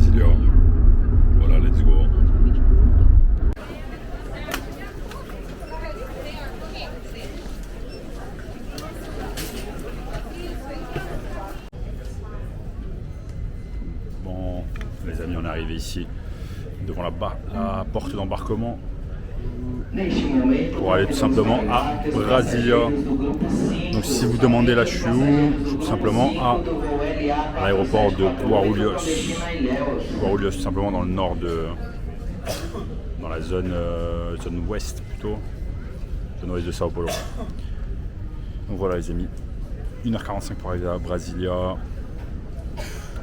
Brasilia. Voilà, let's go. Bon, les amis, on est arrivé ici devant la porte d'embarquement pour aller tout simplement à Brasilia. Donc si vous demandez là je suis où, je suis tout simplement à l'aéroport de Guarulhos. Guarulhos tout simplement dans le nord dans la zone ouest plutôt, zone ouest de Sao Paulo. Donc voilà les amis, 1h45 pour arriver à Brasilia.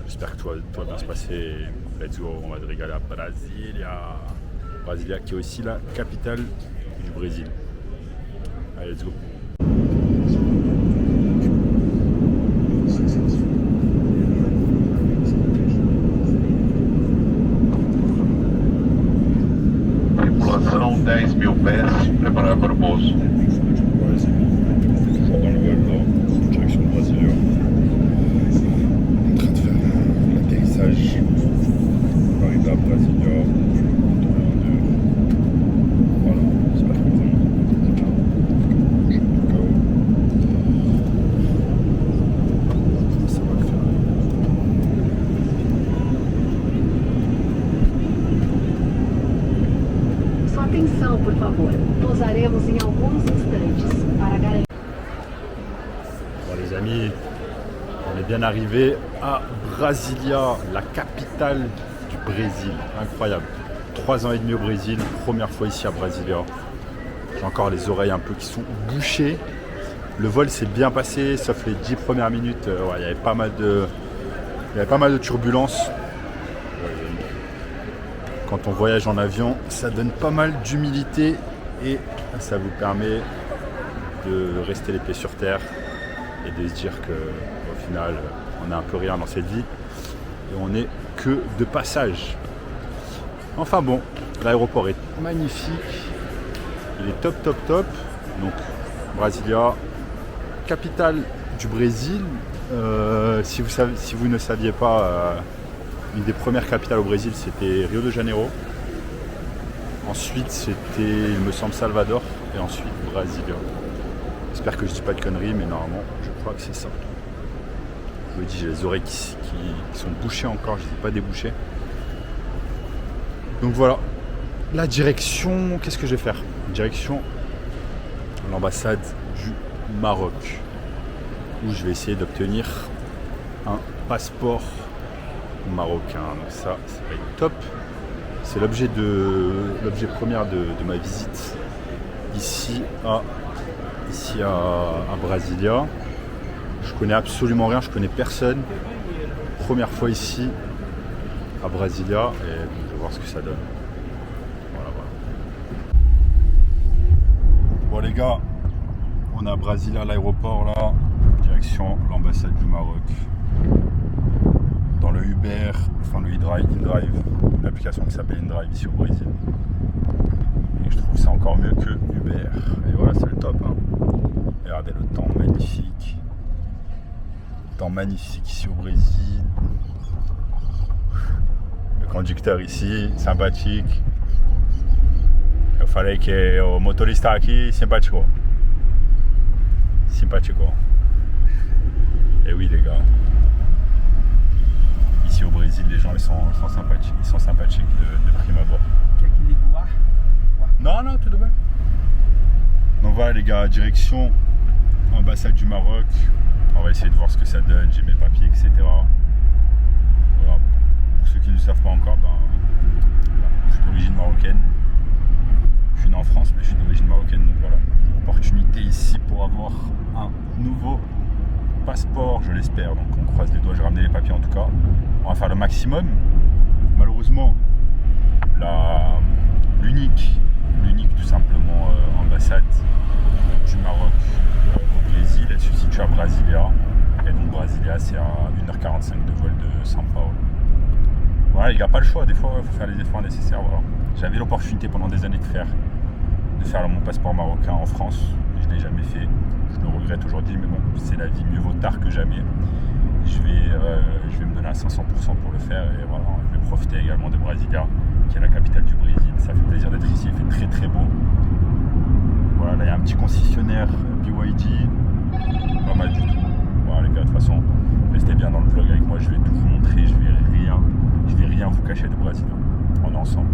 J'espère que tout va bien se passer. Let's go, on va se régaler à Brasilia. Brasilia qui est aussi la capitale du Brésil. Allez, let's go. Tripulação 10.000 pés, preparado para o pouso. Dans le vol là, direction Brasilia. En train de faire l'atterrissage. On va arriver à Brasilia. Voilà, j'espère que vous allez bien. Ça va le faire. Sua atenção, por favor. Pousaremos em alguns instantes para garantir. Bon les amis, on est bien arrivé à Brasilia, la capitale du Brésil. Incroyable. 3 ans et demi au Brésil, première fois ici à Brasilia. J'ai encore les oreilles un peu qui sont bouchées. Le vol s'est bien passé, sauf les 10 premières minutes. Il y avait pas mal de turbulences. Quand on voyage en avion, ça donne pas mal d'humilité et ça vous permet de rester les pieds sur terre et de se dire qu'au final, on n'a un peu rien dans cette vie et on n'est que de passage. Enfin bon, l'aéroport est magnifique, il est top. Donc Brasilia, capitale du Brésil. Si vous ne saviez pas, une des premières capitales au Brésil c'était Rio de Janeiro. Ensuite c'était, il me semble, Salvador et ensuite Brasilia. J'espère que je dis pas de conneries, mais normalement je crois que c'est ça. Je me dis, j'ai les oreilles qui sont bouchées encore, je ne les ai pas débouchées. Donc voilà, la direction, qu'est-ce que je vais faire? Direction l'ambassade du Maroc, où je vais essayer d'obtenir un passeport marocain. Donc ça va être top. C'est l'objet premier de ma visite ici à Brasilia. Je connais absolument rien, je connais personne. Première fois ici à Brasilia et je vais voir ce que ça donne. Voilà. Bon les gars, on est à Brasilia, l'aéroport là, direction l'ambassade du Maroc. Dans le Uber, enfin le InDrive, une application qui s'appelle InDrive ici au Brésil. Et je trouve ça encore mieux que Uber. Et voilà, c'est le top. Hein. Et regardez le temps magnifique. Temps magnifique ici au Brésil. Le conducteur ici, sympathique. Eu falei que o motorista aqui, simpático. Et oui les gars. Ici au Brésil, les gens ils sont sympathiques. Ils sont sympathiques de prime abord. Non, tout de même. Donc voilà les gars, direction ambassade du Maroc. On va essayer de voir ce que ça donne, j'ai mes papiers, etc. Voilà. Pour ceux qui ne savent pas encore, je suis d'origine marocaine. Je suis né en France, mais je suis d'origine marocaine. Donc voilà, opportunité ici pour avoir un nouveau passeport, je l'espère. Donc on croise les doigts, je vais ramener les papiers en tout cas. On va faire le maximum. Malheureusement, l'unique tout simplement ambassade du Maroc au Brésil, elle se situe à Brasilia. Et donc Brasilia, c'est à 1h45 de vol de São Paulo. Voilà, il n'y a pas le choix, des fois il faut faire les efforts nécessaires. Voilà. J'avais l'opportunité pendant des années de faire mon passeport marocain en France. Je ne l'ai jamais fait, je le regrette aujourd'hui, mais bon, c'est la vie, mieux vaut tard que jamais. Je vais me donner un 500% pour le faire. Et voilà, je vais profiter également de Brasilia, qui est la capitale du Brésil. Ça fait plaisir d'être ici, il fait très très beau. Voilà, là il y a un petit concessionnaire BYD, pas mal du tout. Voilà les gars, de toute façon, restez bien dans le vlog avec moi, je vais tout vous montrer, je vais rien vous cacher de Brasilia. On est ensemble.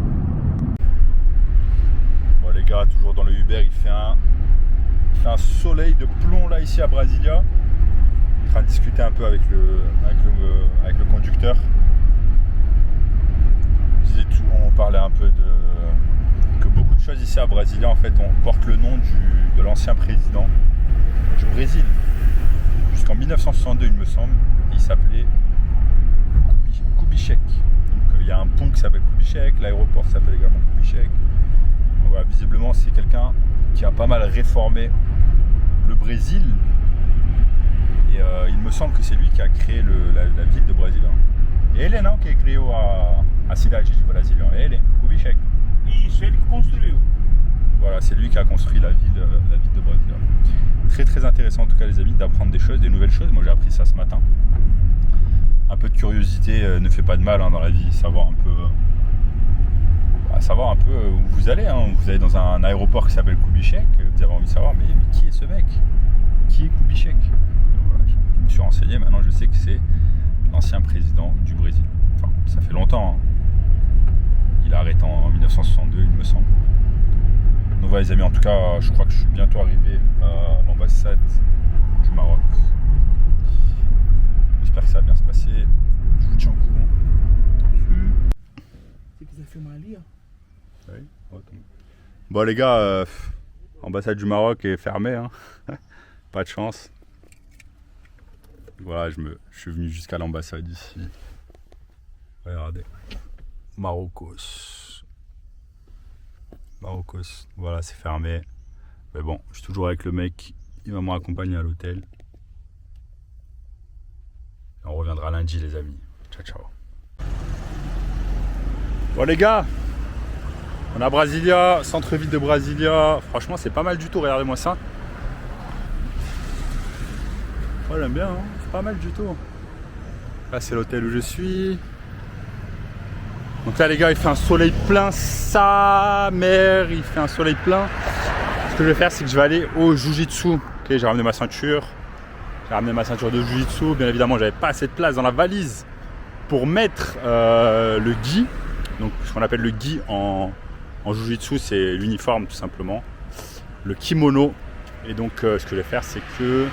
Bon les gars, toujours dans le Uber, il fait un soleil de plomb là ici à Brasilia. En train de discuter un peu avec le conducteur. On parlait un peu que beaucoup de choses ici à Brasilia en fait on porte le nom de l'ancien président du Brésil. Jusqu'en 1962 il me semble, il s'appelait Kubitschek. Donc il y a un pont qui s'appelle Kubitschek, l'aéroport s'appelle également Kubitschek. Donc, voilà, visiblement c'est quelqu'un qui a pas mal réformé le Brésil. Et il me semble que c'est lui qui a créé la ville de Brasilia. E ele não que criou a cidade de Brasília, é ele, Kubitschek. Isso, ele que construiu. Voilà, c'est lui qui a construit la ville de Brasilia. Très très intéressant en tout cas les amis d'apprendre des choses, des nouvelles choses. Moi j'ai appris ça ce matin. Un peu de curiosité ne fait pas de mal hein, dans la vie, savoir un peu où vous allez. Hein. Vous allez dans un aéroport qui s'appelle Kubitschek, vous avez envie de savoir mais qui est ce mec? Qui est Kubitschek? Voilà, je me suis renseigné, maintenant je sais que c'est l'ancien président du Brésil. Enfin, ça fait longtemps. Hein. Il a arrêté en 1962, il me semble. Donc voilà les amis, en tout cas, je crois que je suis bientôt arrivé à l'ambassade du Maroc. J'espère que ça va bien se passer. Je vous tiens au courant. Se quiser filmar ali, ó. Oui. Bon les gars, l'ambassade du Maroc est fermée. Hein. Pas de chance. Voilà, je suis venu jusqu'à l'ambassade ici. Regardez. Marocos. Voilà, c'est fermé. Mais bon, je suis toujours avec le mec. Il va me raccompagner à l'hôtel. Et on reviendra lundi, les amis. Ciao, ciao. Bon, les gars. On est à Brasilia, centre-ville de Brasilia. Franchement, c'est pas mal du tout. Regardez-moi ça. Oh, j'aime bien, hein. C'est pas mal du tout. Là, c'est l'hôtel où je suis. Donc là, les gars, il fait un soleil plein. Sa mère, il fait un soleil plein. Ce que je vais faire, c'est que je vais aller au Jiu-Jitsu. Ok, j'ai ramené ma ceinture. J'ai ramené ma ceinture de Jiu-Jitsu. Bien évidemment, j'avais pas assez de place dans la valise pour mettre le gi. Donc, ce qu'on appelle le gi en Jiu-Jitsu, c'est l'uniforme tout simplement. Le kimono. Et donc, ce que je vais faire, c'est que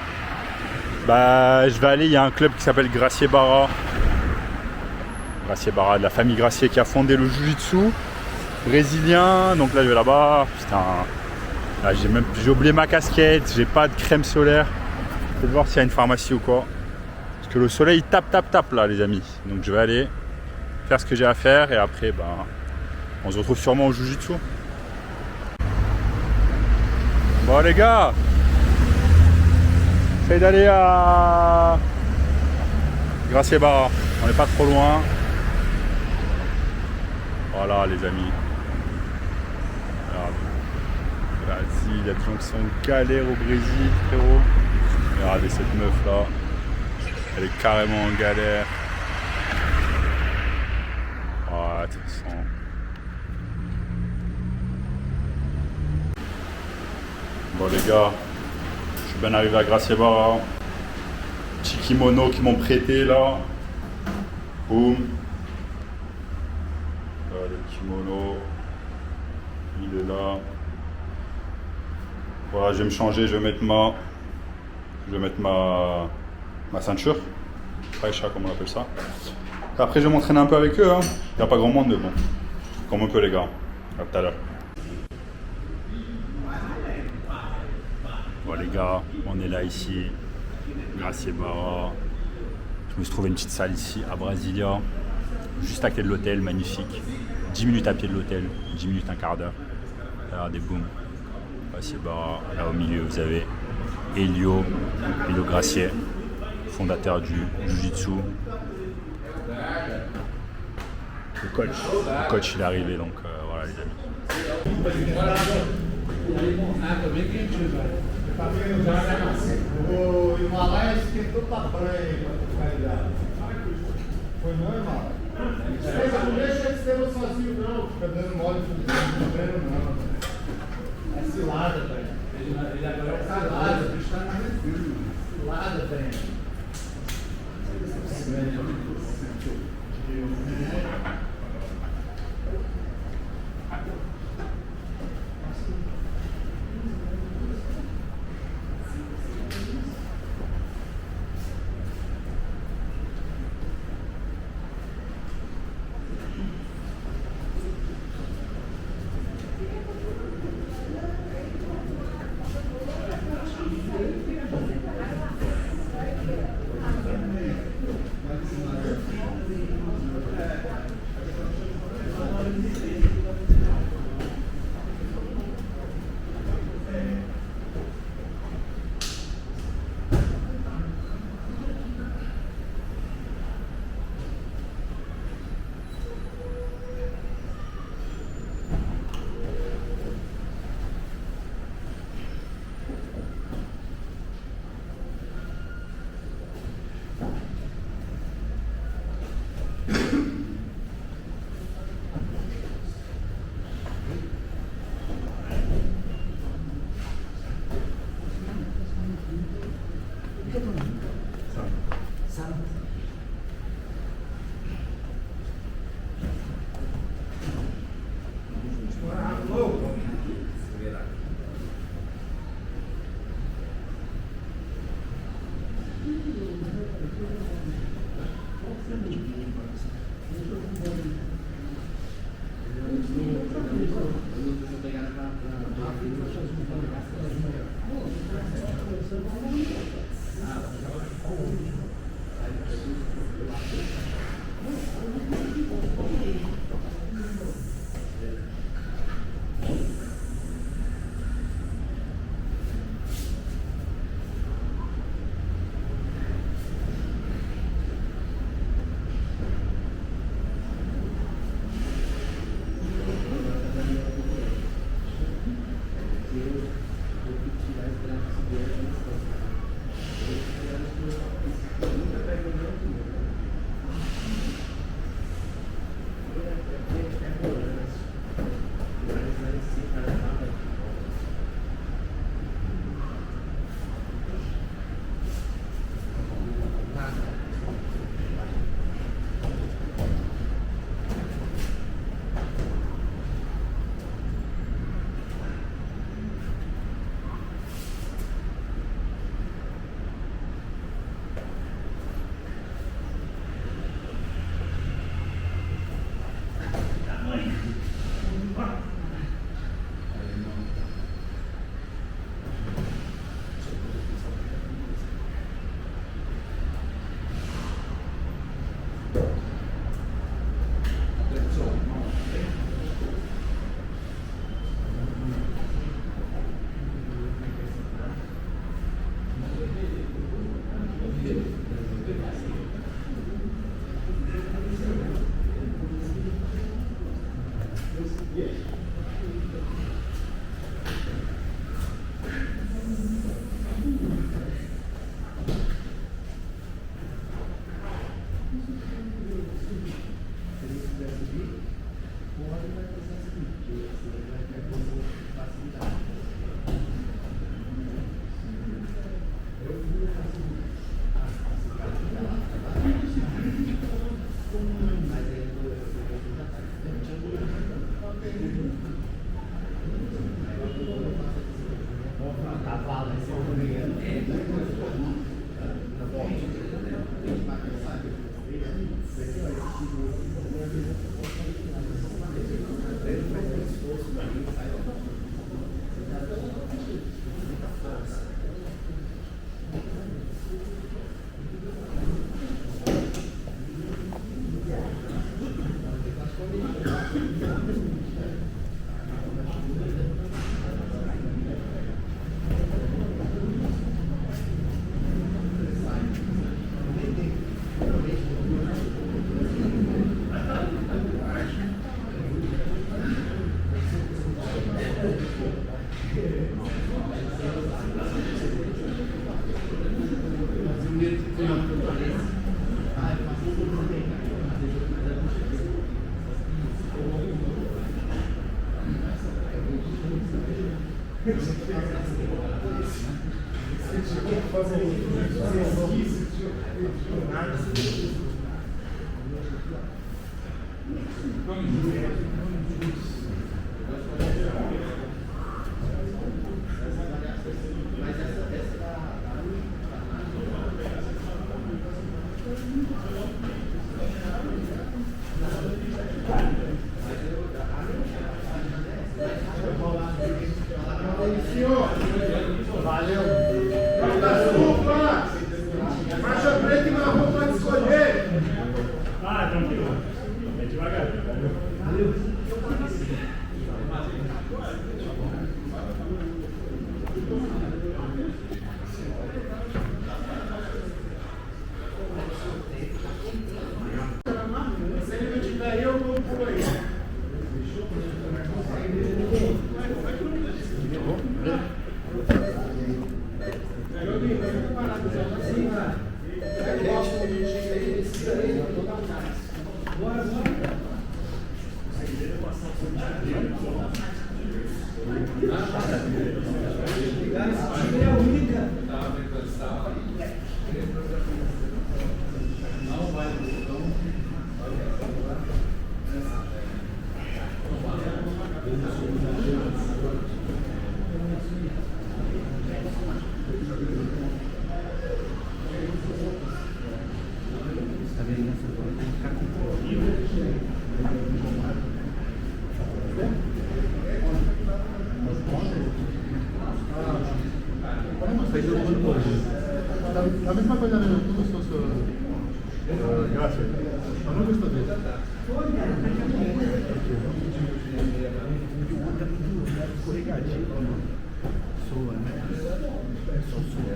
je vais aller, il y a un club qui s'appelle Gracie Barra. Gracie Barra, de la famille Gracie qui a fondé le Jiu-Jitsu brésilien. Donc là je vais là-bas. Putain, là, j'ai oublié ma casquette, j'ai pas de crème solaire. Je vais voir s'il y a une pharmacie ou quoi. Parce que le soleil tape là les amis. Donc je vais aller faire ce que j'ai à faire et après on se retrouve sûrement au Jiu-Jitsu. Bon les gars, j'essaie d'aller à Gracie Barra. On n'est pas trop loin. Voilà les amis. Regardez. Il y a des gens qui sont en galère au Brésil, frérot. Regardez cette meuf là. Elle est carrément en galère. Oh, attention. Bon les gars, je suis bien arrivé à Gracie Barra. Petit kimono qu'ils m'ont prêté là. Boum. Le kimono, il est là. Voilà, je vais me changer, je vais mettre ma ceinture. Raïcha, comme on appelle ça. Après, je vais m'entraîner un peu avec eux. Hein. Il n'y a pas grand monde, mais bon. Comme on peut, les gars. À tout à l'heure. Bon, les gars, on est là ici. Gracie Barra. Je me suis trouvé une petite salle ici à Brasilia. Juste à côté de l'hôtel, magnifique. 10 minutes à pied de l'hôtel, 10 minutes, un quart d'heure. Regardez, boum. Gracie Barra. Là au milieu, vous avez Helio Gracie, fondateur du Jiu-Jitsu. Le coach il est arrivé, donc voilà les amis. O Himalaia esquentou pra banho, pra finalizar. Foi não, irmão? Não deixa ele ser sozinho, não. Fica dando mole pro treino, não. É cilada, velho. Ele agora é cilada. O bicho tá na cilada, velho. Valeu! Guarda-chuva! Marcha preta e marrom pode escolher! Ah, tranquilo. É devagar. Valeu. Se ele não tiver aí, eu vou por aí. A mesma coisa, né? Tu gostou, senhor? Graças. Eu não gostou dele. Escorregadinho. Soa, né? Só soa.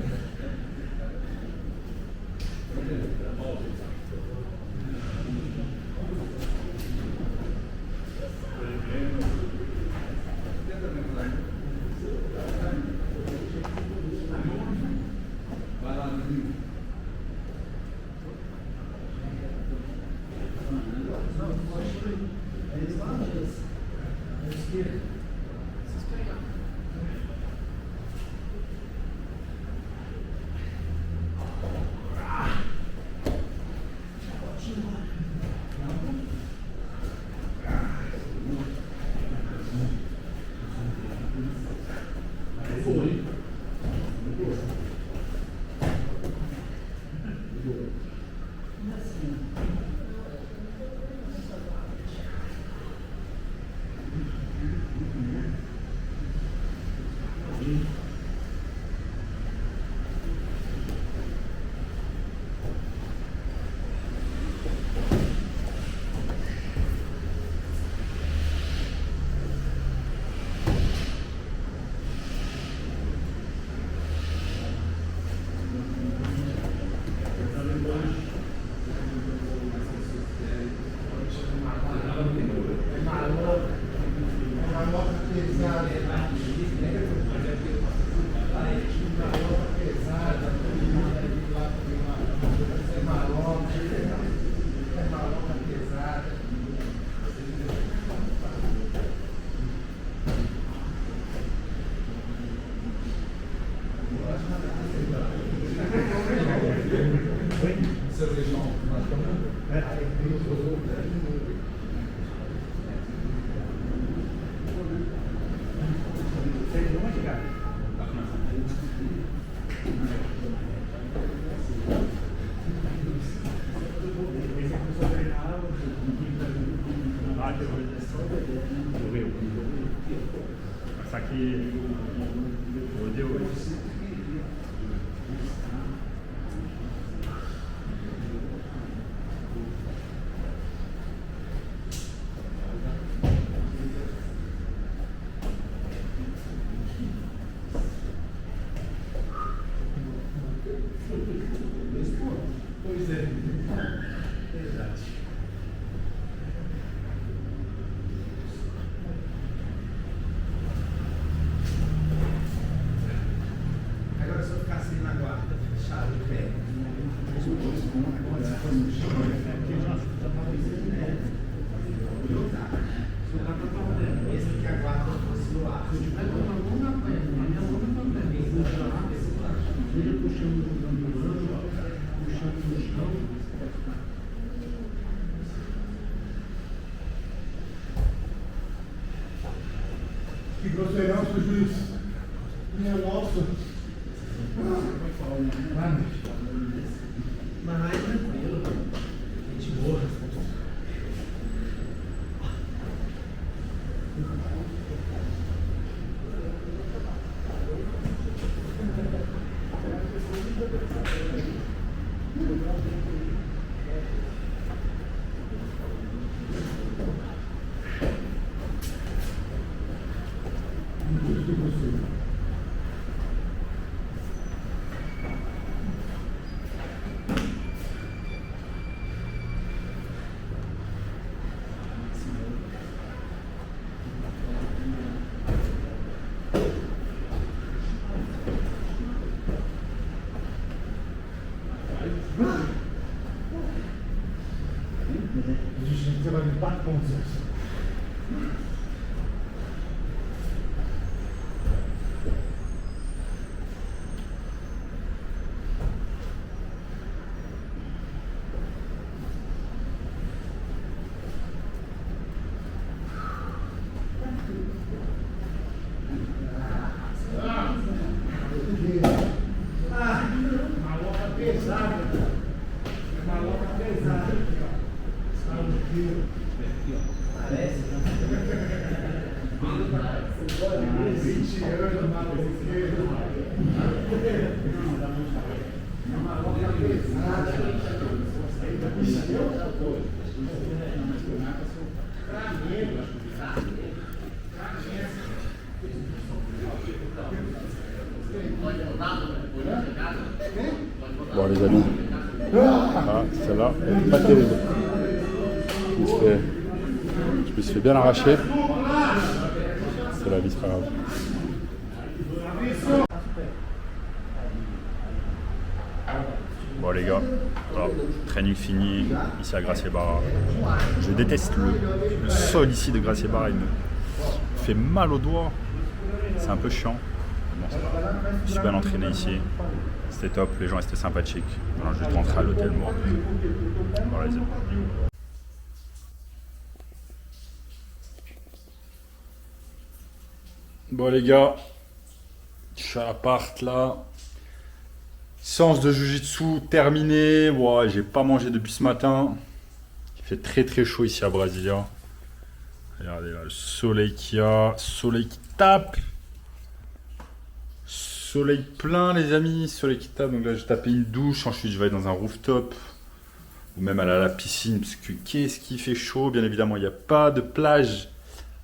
Só que o de hoje. Pois é. Verdade. Grosseirão, seu juiz. Minha nossa. Mas tranquilo. Gente boa. Você vai me 4 pontos. Maloca pesada. Maloca pesada. Parece. 20 anos, maloqueiro. Maloca pesada. Bon les amis, ah, celle-là, elle est pas terrible. Je me suis fait bien arracher. C'est la vie, c'est pas grave. Bon les gars, voilà, training fini, ici à Gracie Barra. Je déteste le sol ici de Gracie Barra, il me fait mal aux doigts. C'est un peu chiant. Bon, ça va. Je suis bien entraîné ici. C'était top, les gens étaient sympathiques. Voilà, je vais rentrer à l'hôtel moi. Voilà les amis. Bon les gars, je suis à l'appart là. Séance de Jiu-Jitsu terminée. Ouais, j'ai pas mangé depuis ce matin. Il fait très très chaud ici à Brasilia. Regardez là, le soleil qu'il y a, soleil qui tape. Soleil plein les amis, soleil qui tape. Donc là j'ai tapé une douche, ensuite je vais aller dans un rooftop. Ou même aller à la piscine parce que qu'est-ce qui fait chaud. Bien évidemment il n'y a pas de plage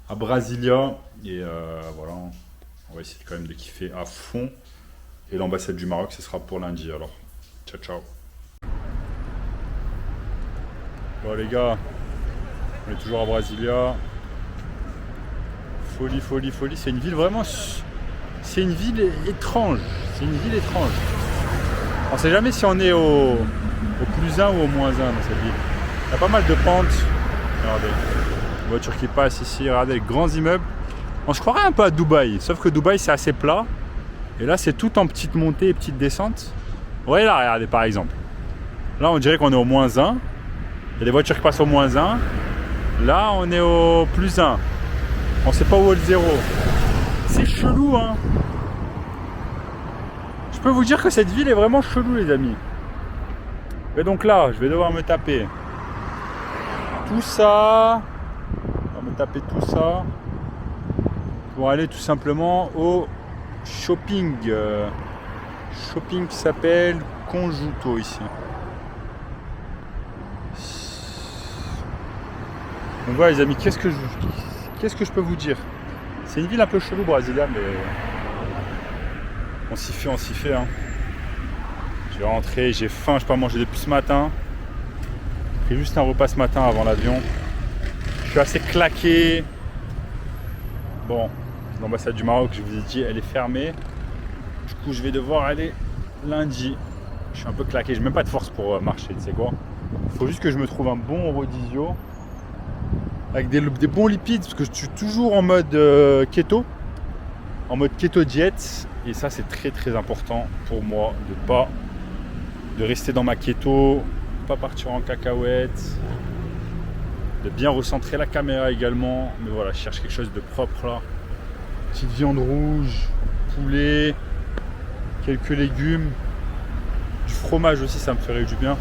à Brasilia. Et voilà, on va essayer quand même de kiffer à fond. Et l'ambassade du Maroc, ce sera pour lundi. Alors, ciao ciao. Bon les gars, on est toujours à Brasilia. Folie, folie, folie. C'est une ville vraiment... C'est une ville étrange. C'est une ville étrange. On ne sait jamais si on est au plus 1 ou au moins 1 dans cette ville. Il y a pas mal de pentes. Regardez, une voiture qui passe ici. Regardez les grands immeubles. On se croirait un peu à Dubaï. Sauf que Dubaï, c'est assez plat. Et là, c'est tout en petite montée et petite descente. Vous voyez là, regardez par exemple. Là, on dirait qu'on est au moins 1. Il y a des voitures qui passent au moins 1. Là, on est au plus 1. On ne sait pas où est le 0. C'est chelou, hein. Je peux vous dire que cette ville est vraiment chelou, les amis. Et donc là, je vais devoir me taper tout ça. On va me taper tout ça pour aller tout simplement au shopping. Shopping qui s'appelle Conjunto ici. Donc voilà les amis, qu'est-ce que je peux vous dire? C'est une ville un peu chelou Brasilia, mais on s'y fait, hein. Je vais rentrer, j'ai faim, je n'ai pas mangé depuis ce matin. J'ai pris juste un repas ce matin avant l'avion. Je suis assez claqué. Bon, l'ambassade du Maroc, je vous ai dit, elle est fermée. Du coup, je vais devoir aller lundi. Je suis un peu claqué, j'ai même pas de force pour marcher, tu sais quoi. Il faut juste que je me trouve un bon rodizio avec des bons lipides, parce que je suis toujours en mode keto, en mode keto diète, et ça c'est très très important pour moi de rester dans ma keto, pas partir en cacahuète, de bien recentrer la caméra également. Mais voilà, je cherche quelque chose de propre là. Petite viande rouge, poulet, quelques légumes, du fromage aussi, ça me ferait du bien.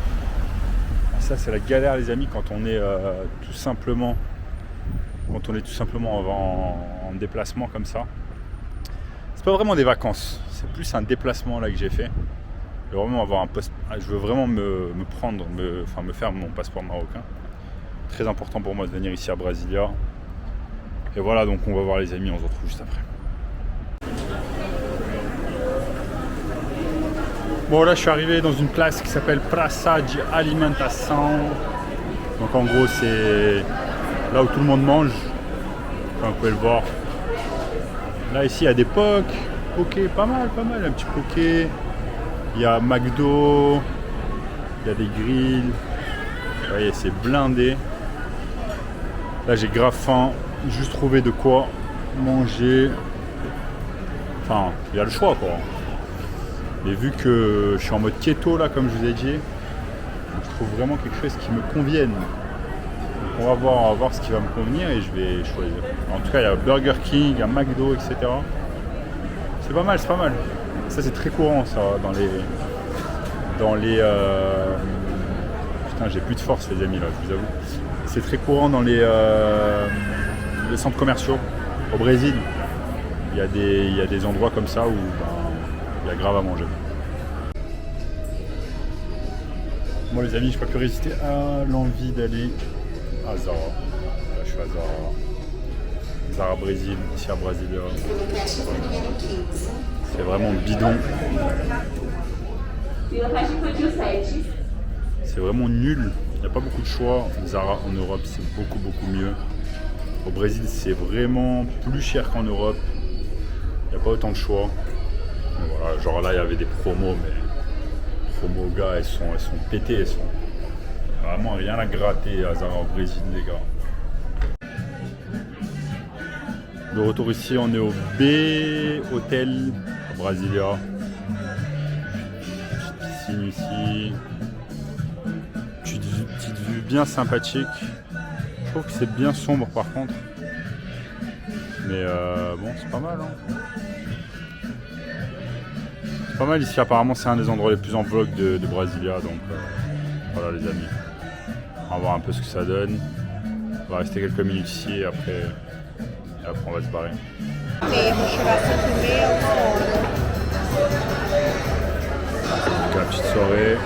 Ça c'est la galère les amis quand on est tout simplement en déplacement comme ça. C'est pas vraiment des vacances, c'est plus un déplacement là que j'ai fait. Je veux vraiment avoir je veux vraiment me faire mon passeport marocain. Très important pour moi de venir ici à Brasilia. Et voilà, donc on va voir les amis, on se retrouve juste après. Bon là je suis arrivé dans une place qui s'appelle Praça de Alimentação. Donc en gros c'est là où tout le monde mange. Enfin, vous pouvez le voir. Là ici il y a des poké, pas mal, un petit poké. Il y a McDo, il y a des grilles. Vous voyez c'est blindé. Là j'ai grave faim, juste trouvé de quoi manger. Enfin il y a le choix quoi. Et vu que je suis en mode keto là comme je vous ai dit, je trouve vraiment quelque chose qui me convienne. Donc on va voir ce qui va me convenir et je vais choisir. En tout cas il y a Burger King, il y a McDo, etc. C'est pas mal, c'est pas mal. Ça c'est très courant ça dans les putain j'ai plus de force les amis là, je vous avoue. C'est très courant dans les centres commerciaux. Au Brésil, il y a des endroits comme ça où il y a grave à manger. Moi les amis, je ne peux plus résister à l'envie d'aller à Zara. Là je suis à Zara. Zara Brésil, ici à Brasilia. C'est vraiment bidon. C'est vraiment nul. Il n'y a pas beaucoup de choix. Zara en Europe c'est beaucoup mieux. Au Brésil c'est vraiment plus cher qu'en Europe. Il n'y a pas autant de choix. Voilà, genre là il y avait des promos, mais les promos gars elles sont pétées, elles sont vraiment rien à gratter à Zara au Brésil les gars. De retour ici on est au B Hotel à Brasilia. Petite piscine ici. Petite vue bien sympathique. Je trouve que c'est bien sombre par contre. Mais bon c'est pas mal hein. Pas mal ici, apparemment c'est un des endroits les plus en vlog de Brasilia, donc voilà les amis, on va voir un peu ce que ça donne. On va rester quelques minutes ici et après on va se barrer. Donc la petite soirée.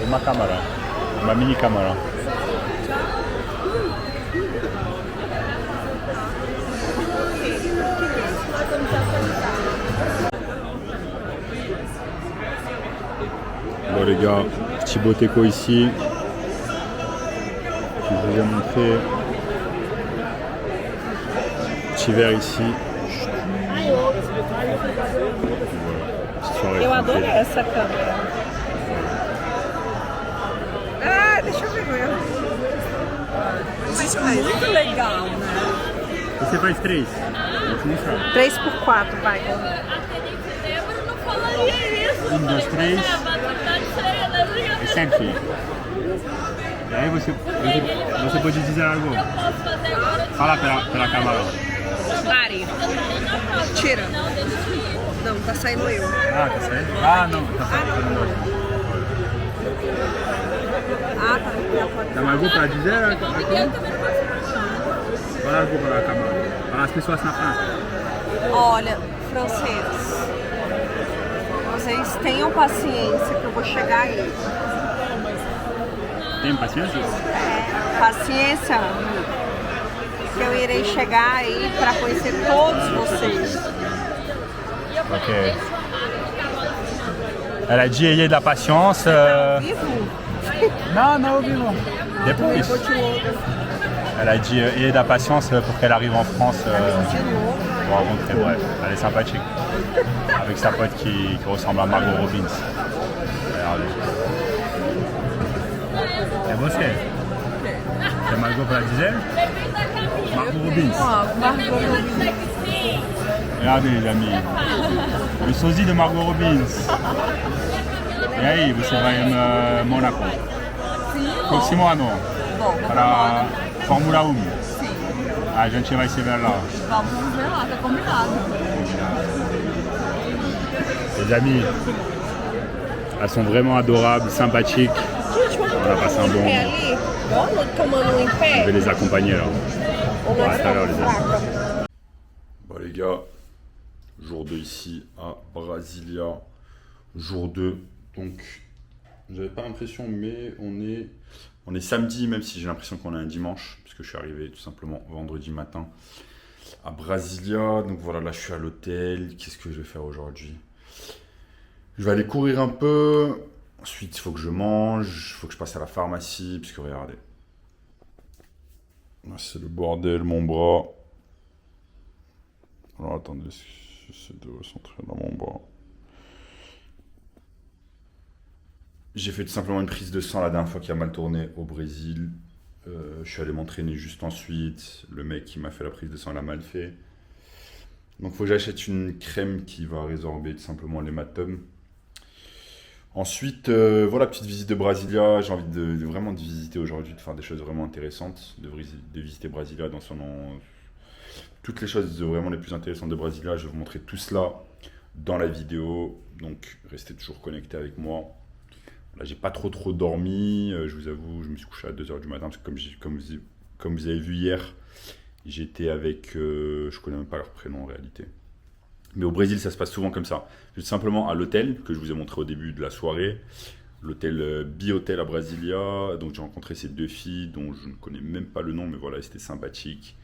Et ma caméra, ma mini caméra. Bon les gars, petit boteco ici. Je vous ai montré. Petit verre ici. Voilà. Eu adorei essa câmera. Ah, deixa eu ver. Mas muito legal, né? Você faz 3? 3x4, vai. 1, 2, 3 e selfie. E aí você pode dizer algo. Fala pela câmera. Pare. Tira. Não, tá saindo eu. Ah, tá saindo? Ah, não, tá saindo. Ah, tá. Tem algo para dizer? Fala algo pela câmera. Para as pessoas na França. Olha, francês, vocês tenham paciência que eu vou chegar aí. Tem paciência? É, paciência que eu irei chegar aí para conhecer todos vocês. Ok. Elle a dit ayez de la patience. Vivo? Non, au vivo. Depois. Elle a dit ayez de la patience pour qu'elle arrive en France pour rencontrer. Bref, elle est sympathique. Avec sa pote qui ressemble à Margot Robbins. Regardez. Et você? C'est Margot pour la dizaine? Margot Robbins. Margot Robbins. Regardez les amis. Le sosie de Margot Robbins. E aí, você vai em Mônaco? Próximo ano. Para Fórmula 1. A gente vai se ver lá. Vamos ver lá, tá combinado. Les amis, elles sont vraiment adorables, sympathiques. Gente, vamos On a passé un bon em pé moment. ali? Vamos tomando em Je pé? vais les accompagner là. Ou Bon, à nós tout à l'heure, vamos les amis. fraca? Bon les gars, jour 2 ici à Brasilia. Jour 2, donc j'avais pas l'impression, mais on est samedi, même si j'ai l'impression qu'on est un dimanche, puisque je suis arrivé tout simplement vendredi matin à Brasilia. Donc voilà, là je suis à l'hôtel. Qu'est-ce que je vais faire aujourd'hui? Je vais aller courir un peu. Ensuite, il faut que je mange, il faut que je passe à la pharmacie, puisque regardez. C'est le bordel, mon bras. Alors attendez, j'essaie de recentrer dans mon bras. J'ai fait tout simplement une prise de sang la dernière fois qui a mal tourné au Brésil. Je suis allé m'entraîner juste ensuite. Le mec qui m'a fait la prise de sang l'a mal fait. Donc il faut que j'achète une crème qui va résorber tout simplement l'hématome. Ensuite, voilà, petite visite de Brasilia. J'ai envie de vraiment de visiter aujourd'hui, de faire des choses vraiment intéressantes, de visiter Brasilia dans son toutes les choses vraiment les plus intéressantes de Brasilia. Je vais vous montrer tout cela dans la vidéo. Donc restez toujours connectés avec moi. Là, j'ai pas trop dormi. Je vous avoue, je me suis couché à 2h du matin parce que comme vous avez vu hier, j'étais avec, je connais même pas leur prénom en réalité. Mais au Brésil, ça se passe souvent comme ça. Je suis simplement à l'hôtel que je vous ai montré au début de la soirée. L'hôtel Bi-Hotel à Brasilia. Donc j'ai rencontré ces deux filles dont je ne connais même pas le nom, mais voilà, c'était sympathique.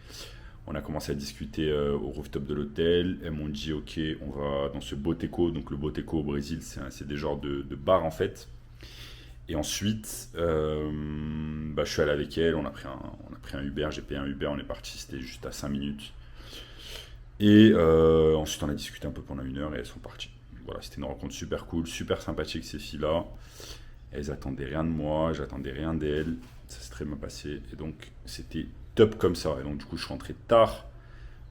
On a commencé à discuter au rooftop de l'hôtel. Elles m'ont dit, ok, on va dans ce Boteco. Donc le Boteco au Brésil, c'est des genres de bars en fait. Et ensuite, je suis allé avec elles. On a pris un Uber, j'ai payé un Uber, on est parti, c'était juste à 5 minutes. Et ensuite, on a discuté un peu pendant 1 heure et elles sont parties. Voilà, c'était une rencontre super cool, super sympathique ces filles-là. Elles attendaient rien de moi, j'attendais rien d'elles. Ça s'est très bien passé et donc c'était top comme ça. Et donc du coup, je suis rentré tard,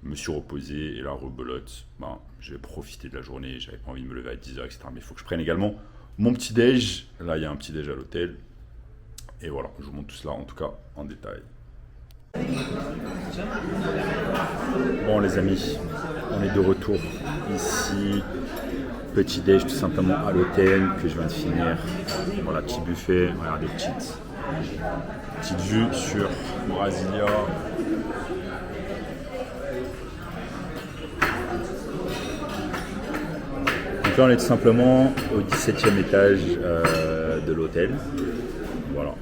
me suis reposé et là, rebelote. Je vais profiter de la journée, j'avais pas envie de me lever à 10h, etc. Mais il faut que je prenne également mon petit-déj. Là, il y a un petit-déj à l'hôtel. Et voilà, je vous montre tout cela en tout cas en détail. Bon les amis, on est de retour ici. Petit déj tout simplement à l'hôtel que je viens de finir. Voilà, petit buffet, regardez, petite vue sur Brasilia. Donc là on est tout simplement au 17e étage de l'hôtel. Voilà.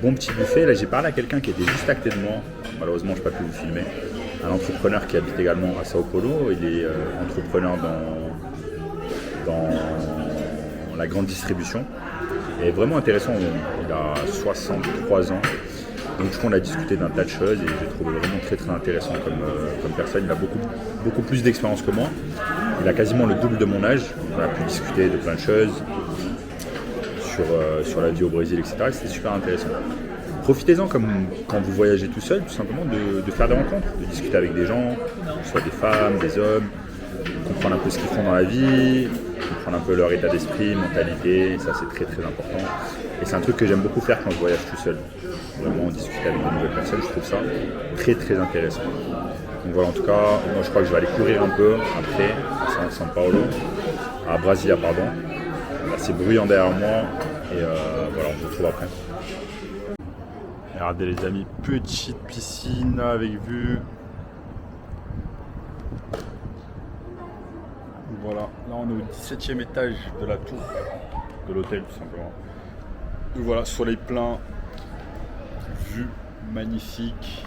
Bon petit buffet, là j'ai parlé à quelqu'un qui était juste à côté de moi, malheureusement je n'ai pas pu vous filmer, un entrepreneur qui habite également à Sao Paulo, il est entrepreneur dans la grande distribution, et vraiment intéressant, il a 63 ans, donc du coup on a discuté d'un tas de choses et j'ai trouvé vraiment très intéressant comme personne. Il a beaucoup plus d'expérience que moi, il a quasiment le double de mon âge, on a pu discuter de plein de choses, sur la vie au Brésil, etc. C'était super intéressant. Profitez-en comme quand vous voyagez tout seul, tout simplement de faire des rencontres, de discuter avec des gens, que ce soit des femmes, des hommes, comprendre un peu ce qu'ils font dans la vie, comprendre un peu leur état d'esprit, mentalité, ça c'est très important. Et c'est un truc que j'aime beaucoup faire quand je voyage tout seul. Vraiment discuter avec de nouvelles personnes, je trouve ça très intéressant. Donc voilà, en tout cas, moi je crois que je vais aller courir un peu après, à São Paulo, à Brasilia pardon. C'est bruyant derrière moi et voilà, on se retrouve après. Regardez les amis, petite piscine avec vue. Voilà, là on est au 17e étage de la tour de l'hôtel tout simplement. Donc voilà, soleil plein, vue magnifique.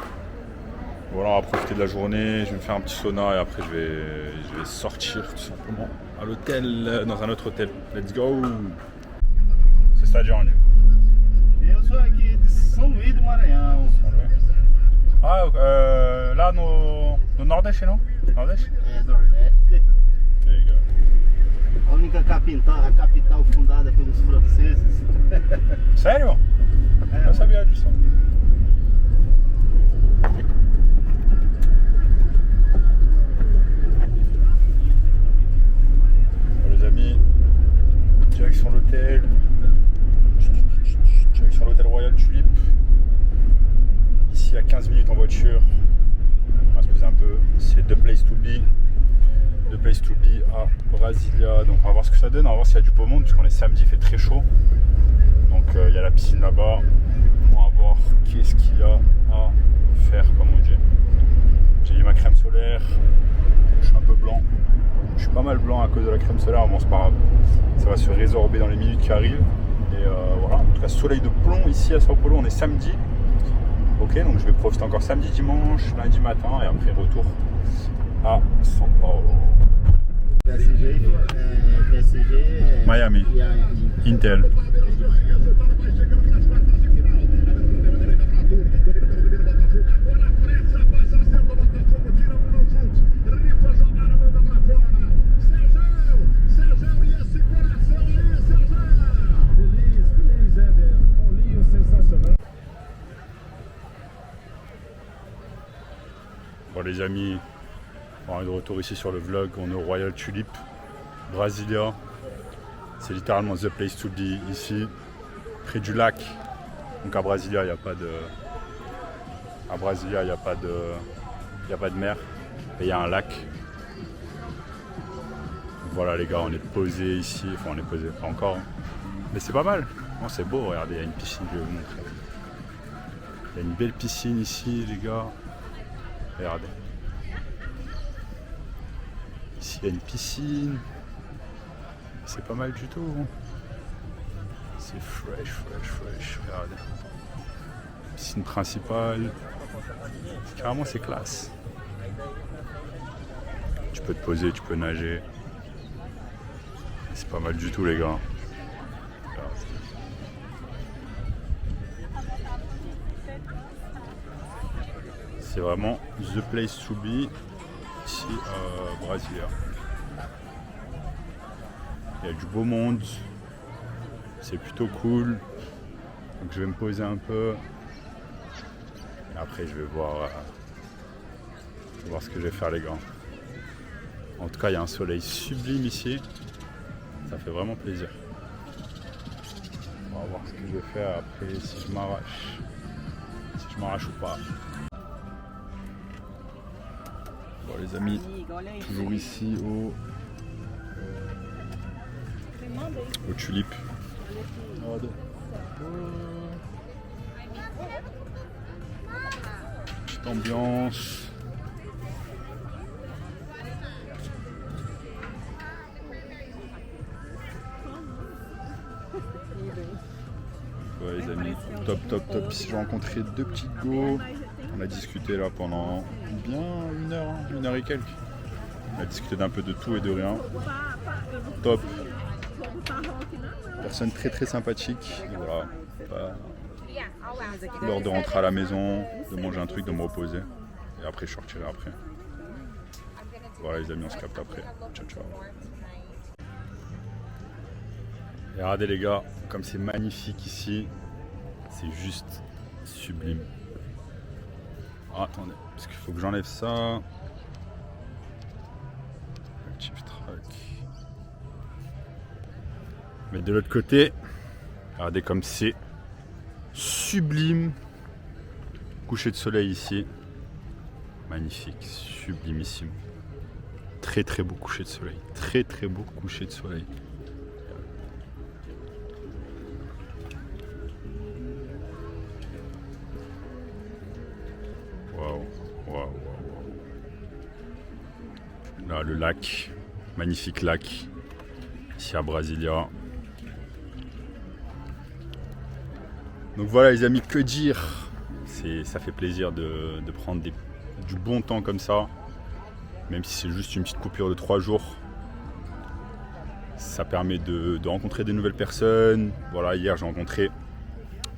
Voilà, on va profiter de la journée, je vais me faire un petit sauna et après je vais sortir tout simplement à l'hôtel, dans un autre hôtel. Let's go! Você está de onde? Eu sou aqui de São Luís do Maranhão. Lá no Nordeste, não? Nordeste? É, Nordeste. Legal. A única capital fundada pelos franceses. Sério? Eu não sabia disso. Les amis, direction l'hôtel. Direction l'hôtel Royal Tulip. Ici à 15 minutes en voiture voir ce que ça donne, on va voir s'il y a du beau monde, puisqu'on est samedi, il fait très chaud. Donc il y a la piscine là-bas. On va voir qu'est-ce qu'il y a à faire, comme on dit. J'ai eu ma crème solaire, je suis un peu blanc. Je suis pas mal blanc à cause de la crème solaire, bon c'est pas grave. Ça va se résorber dans les minutes qui arrivent. Et voilà, en tout cas soleil de plomb ici à Sao Paulo, on est samedi. Ok, donc je vais profiter encore samedi, dimanche, lundi matin et après retour à São Paulo. PSG, Miami, Intel. Bon les amis, on est de retour ici sur le vlog, on est au Royal Tulip, Brasilia. C'est littéralement the place to be ici, près du lac. Donc à Brasilia, il n'y a pas de... À Brasilia, il n'y a pas de mer, et il y a un lac. Voilà les gars, on est posé ici, enfin on est posé, pas encore. Hein. Mais c'est pas mal, non, c'est beau, regardez, il y a une piscine, je vais vous montrer. Il y a une belle piscine ici les gars. Regardez. Ici il y a une piscine. C'est pas mal du tout. Hein. C'est fresh. Regardez. Piscine principale. Carrément c'est classe. Tu peux te poser, tu peux nager. C'est pas mal du tout les gars. C'est vraiment the place to be ici à Brasilia. Il y a du beau monde, c'est plutôt cool. Donc je vais me poser un peu. Et après je vais voir ce que je vais faire les gars. En tout cas il y a un soleil sublime ici. Ça fait vraiment plaisir. On va voir ce que je vais faire après si je m'arrache. Si je m'arrache ou pas. Bon les amis, toujours ici au Tulip. Petite ambiance. Ouais les amis, top. Ici j'ai rencontré deux petites go. On a discuté là pendant bien une heure et quelques. On a discuté d'un peu de tout et de rien. Top. Personne très sympathique. Et voilà. L'heure de rentrer à la maison, de manger un truc, de me reposer. Et après je sortirai après. Voilà les amis, on se capte après. Ciao. Et regardez les gars, comme c'est magnifique ici. C'est juste sublime. Ah, attendez, parce qu'il faut que j'enlève ça. Active track. Mais de l'autre côté, regardez comme c'est sublime. Coucher de soleil ici. Magnifique, sublimissime. Très beau coucher de soleil. Très beau coucher de soleil. Waouh. Là, le lac, magnifique lac, ici à Brasilia. Donc voilà les amis, que dire? Ça fait plaisir de prendre du bon temps comme ça, même si c'est juste une petite coupure de 3 jours. Ça permet de rencontrer de nouvelles personnes. Voilà, hier j'ai rencontré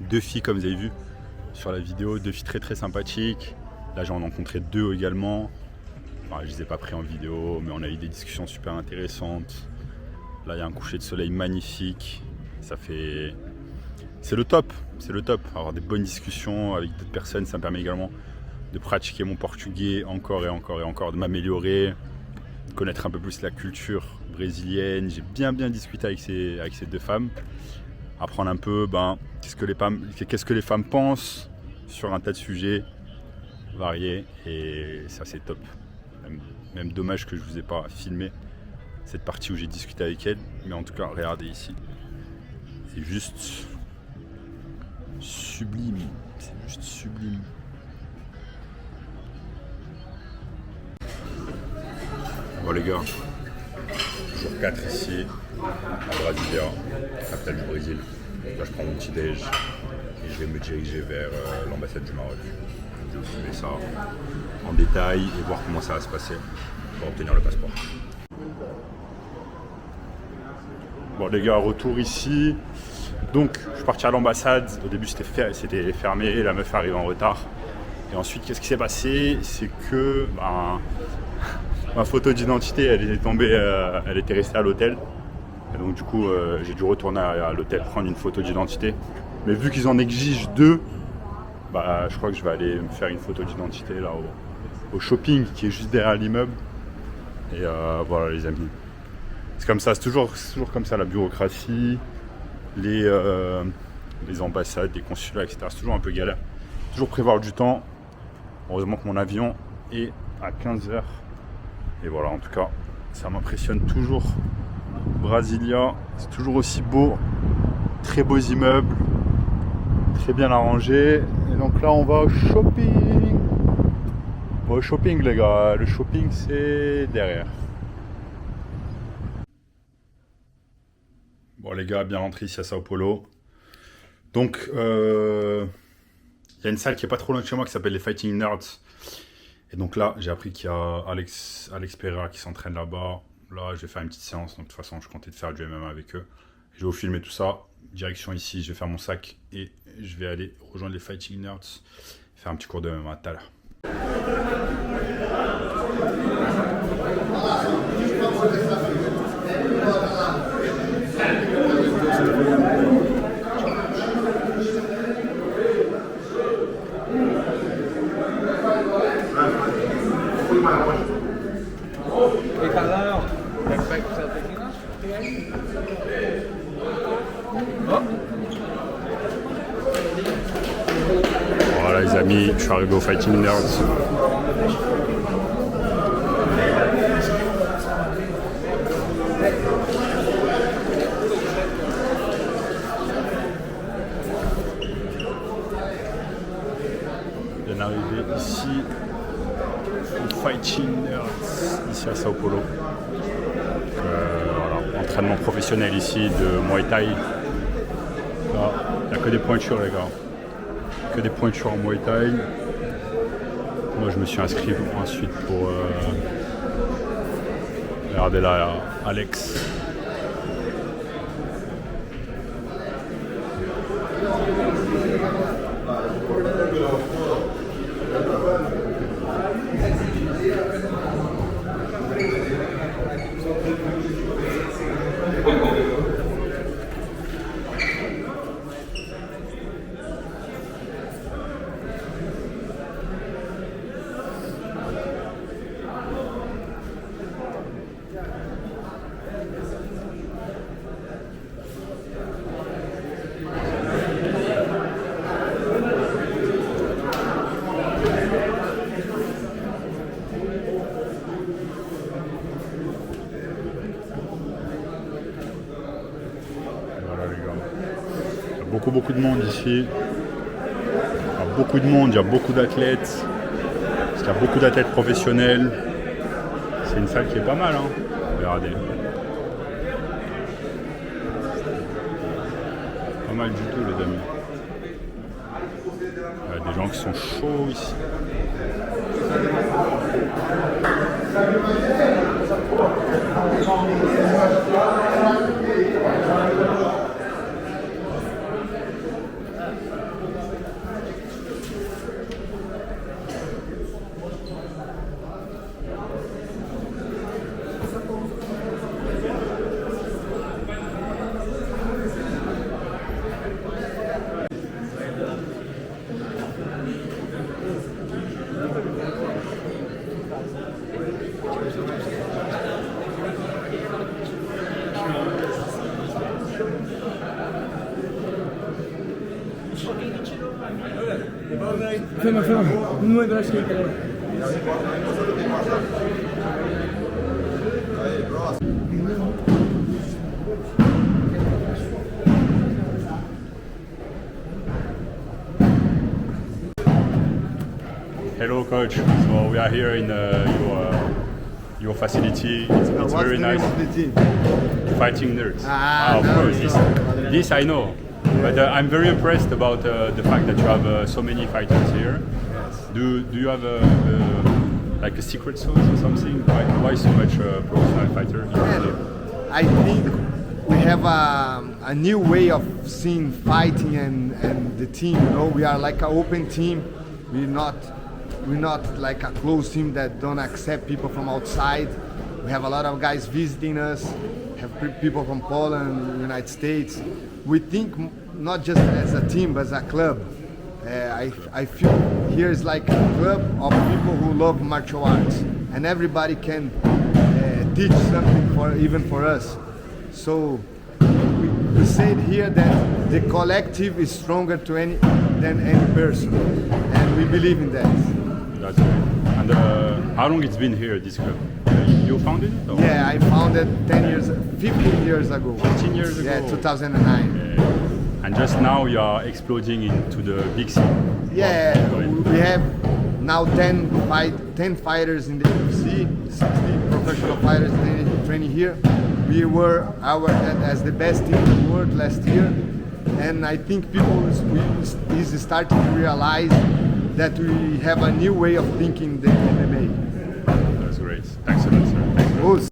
2 filles comme vous avez vu sur la vidéo, 2 filles très sympathiques. Là j'en ai rencontré 2 également. Enfin, je les ai pas pris en vidéo, mais on a eu des discussions super intéressantes. Là il y a un coucher de soleil magnifique. C'est le top. Avoir des bonnes discussions avec d'autres personnes, ça me permet également de pratiquer mon portugais encore, de m'améliorer, de connaître un peu plus la culture brésilienne. J'ai bien discuté avec ces 2 femmes. Apprendre un peu qu'est-ce que les femmes pensent sur un tas de sujets variés, et ça c'est top. Même dommage que je vous ai pas filmé cette partie où j'ai discuté avec elle. Mais en tout cas, regardez ici. C'est juste sublime. C'est juste sublime. Bon les gars, jour 4 ici, à Brasilia, capitale du Brésil. Là je prends mon petit déj et je vais me diriger vers l'ambassade du Maroc. Je vais vous filmer ça en détail et voir comment ça va se passer pour obtenir le passeport. Bon les gars, retour ici. Donc je suis parti à l'ambassade. Au début c'était fermé, la meuf arrive en retard. Et ensuite qu'est-ce qui s'est passé? C'est que ma photo d'identité, elle était tombée, elle était restée à l'hôtel. Et donc du coup, j'ai dû retourner à l'hôtel prendre une photo d'identité. Mais vu qu'ils en exigent 2, je crois que je vais aller me faire une photo d'identité là au shopping qui est juste derrière l'immeuble. Et voilà les amis. C'est comme ça, c'est toujours comme ça la bureaucratie, les ambassades, les consulats, etc. C'est toujours un peu galère. Toujours prévoir du temps. Heureusement que mon avion est à 15h. Et voilà, en tout cas, ça m'impressionne toujours. Brasilia, c'est toujours aussi beau. Très beaux immeubles. Très bien arrangés. Et donc là, on va au shopping. On va au shopping, les gars. Le shopping, c'est derrière. Bon, les gars, bien rentré ici à Sao Paulo. Donc, il y a une salle qui est pas trop loin de chez moi qui s'appelle les Fighting Nerds. Et donc là, j'ai appris qu'il y a Alex Pereira qui s'entraîne là-bas. Là, je vais faire une petite séance. Donc de toute façon, je comptais faire du MMA avec eux. Je vais vous filmer tout ça. Direction ici, je vais faire mon sac et je vais aller rejoindre les Fighting Nerds. Faire un petit cours de MMA tout à l'heure. Voilà les amis, je suis arrivé au Fighting Nerds. Bien arrivé ici au Fighting Nerds, ici à Sao Paulo. Voilà, entraînement professionnel ici de Muay Thai. Là, il n'y a que des pointures les gars. Que des pointures en Muay Thai. Moi je me suis inscrit ensuite pour regardez là Alex. Beaucoup de monde ici. Il y a beaucoup de monde, il y a beaucoup d'athlètes. Parce qu'il y a beaucoup d'athlètes professionnels. C'est une salle qui est pas mal, hein. Regardez. Pas mal du tout les amis. Il y a des gens qui sont chauds ici. Ferma, não é braço que é. Hello, coach. So we are here in your facility. It's What's very the nice. name of the team? Fighting Nerds. Ah, of no, course. it's This I know. But I'm very impressed about the fact that you have so many fighters here. Do you have like a secret sauce or something? Why so much professional fighter? I think we have a new way of seeing fighting and the team. You know, we are like an open team. We're not like a closed team that don't accept people from outside. We have a lot of guys visiting us. Have people from Poland, United States. We think not just as a team, but as a club. I feel here is like a club of people who love martial arts, and everybody can teach something even for us. So we said here that the collective is stronger than any person, and we believe in that. That's great. And how long it's been here, this club? You founded it? Or? Yeah, I founded 15 years ago. 15 years ago? Yeah, 2009. And just now you are exploding into the big scene. Yeah, we have now 10 fighters in the UFC, 60 professional fighters training here. We were as the best team in the world last year, and I think people is starting to realize that we have a new way of thinking the MMA. That's great. Thanks a lot, sir. Thanks a lot.